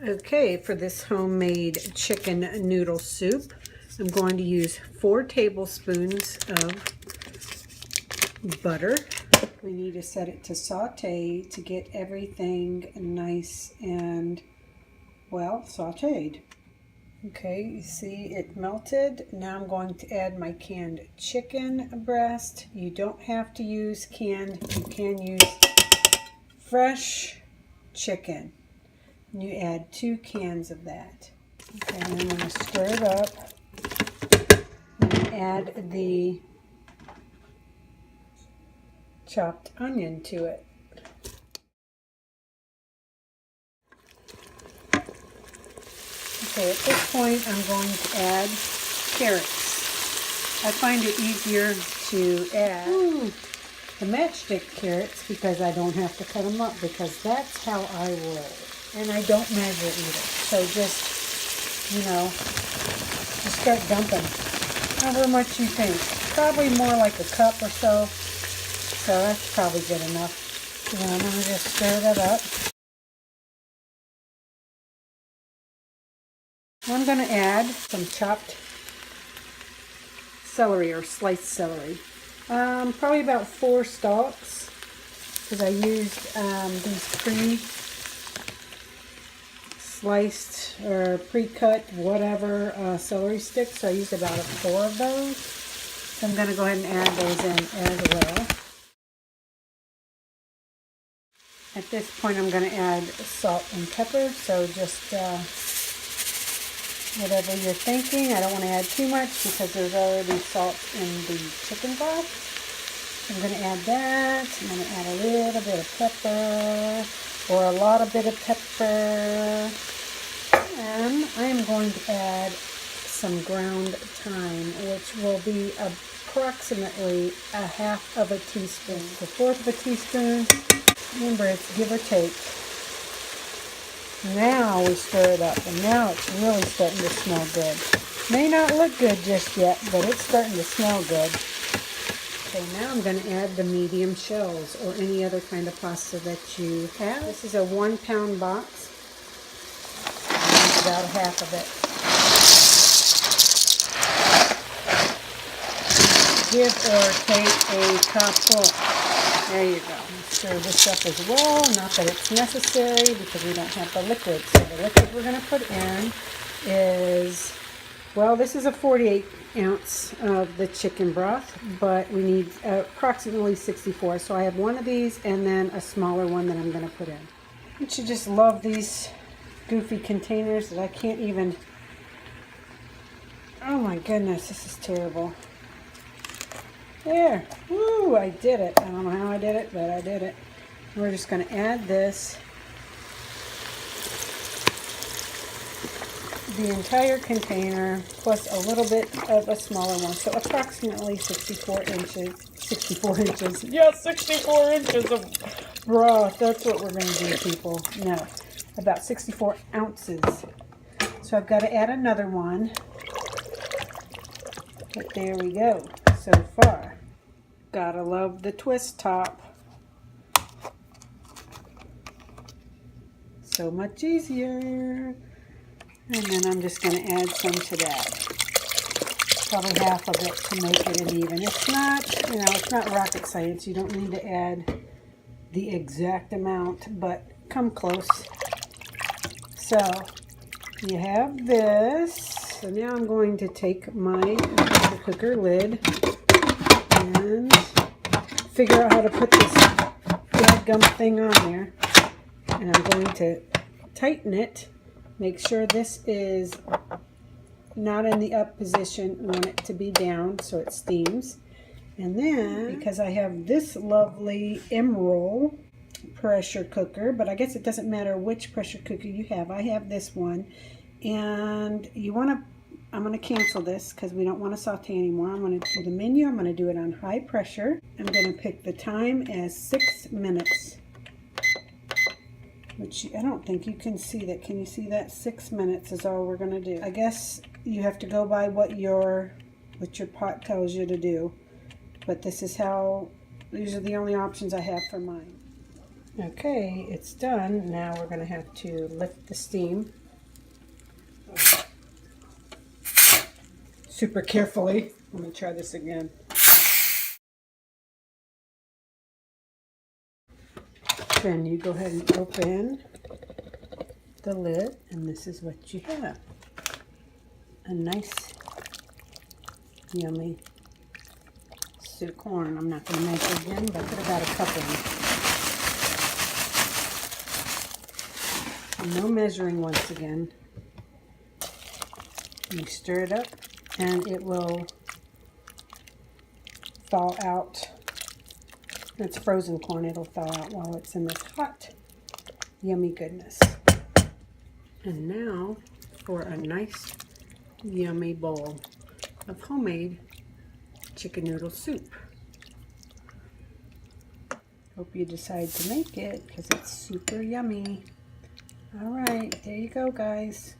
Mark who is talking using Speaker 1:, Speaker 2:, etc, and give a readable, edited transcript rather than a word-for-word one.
Speaker 1: Okay, for this homemade chicken noodle soup, I'm going to use 4 tablespoons of butter. We need to set it to saute to get everything nice and, well, sauteed. Okay, you see it melted. Now I'm going to add my canned chicken breast. You don't have to use canned, you can use fresh chicken. You add 2 cans of that. Okay, and I'm going to stir it up and add the chopped onion to it. Okay, at this point I'm going to add carrots. I find it easier to add the matchstick carrots because I don't have to cut them up, because that's how I roll. And I don't measure either. So just, you know, just start dumping however much you think. Probably more like a cup or so. So that's probably good enough. And I'm going to just stir that up. I'm going to add some chopped celery or sliced celery. Probably about 4 stalks, because I used these pre-sliced or pre-cut whatever celery sticks. So I used about 4 of those. So I'm going to go ahead and add those in as well. At this point I'm going to add salt and pepper, so just whatever you're thinking. I don't want to add too much because there's already salt in the chicken broth. I'm going to add that. I'm going to add a little bit of pepper, or a lot of bit of pepper. And I am going to add some ground thyme, which will be approximately a half of a teaspoon. A fourth of a teaspoon. Remember, it's give or take. Now we stir it up, and now it's really starting to smell good. May not look good just yet, but it's starting to smell good. Okay, now I'm going to add the medium shells, or any other kind of pasta that you have. This is a 1-pound box. That's about half of it. Give or take a cup full. There you go. Stir this up as well. Not that it's necessary because we don't have the liquid. So the liquid we're going to put in is, well, this is a 48 ounce of the chicken broth, but we need approximately 64. So I have one of these and then a smaller one that I'm going to put in. Don't you just love these goofy containers that I can't even, oh my goodness, this is terrible. There, woo, I did it. I don't know how I did it, but I did it. We're just going to add this, the entire container, plus a little bit of a smaller one. So approximately 64 inches. 64 inches. Yes, 64 inches of broth. That's what we're going to do, people. No, about 64 ounces. So I've got to add another one. But there we go. So far. Gotta love the twist top. So much easier. And then I'm just going to add some to that. Probably half of it to make it an even. It's not, you know, it's not rocket science. You don't need to add the exact amount, but come close. So you have this. So now I'm going to take my pressure cooker lid and figure out how to put this dadgum thing on there. And I'm going to tighten it. Make sure this is not in the up position. We want it to be down so it steams. And then, because I have this lovely Emerald pressure cooker, but I guess it doesn't matter which pressure cooker you have. I have this one. And you want to, I'm going to cancel this because we don't want to saute anymore. I'm going to do the menu. I'm going to do it on high pressure. I'm going to pick the time as 6 minutes. Which I don't think you can see that. Can you see that? 6 minutes is all we're going to do. I guess you have to go by what your pot tells you to do. But this is how, these are the only options I have for mine. Okay, it's done. Now we're going to have to lift the steam super carefully. Let me try this again. Then you go ahead and open the lid, and this is what you have. A nice, yummy soup corn. I'm not going to make it again, but I put about a cup in. No measuring once again. You stir it up, and it will thaw out. It's frozen corn. It'll thaw out while it's in this hot, yummy goodness. And now for a nice, yummy bowl of homemade chicken noodle soup. Hope you decide to make it because it's super yummy. All right, there you go, guys.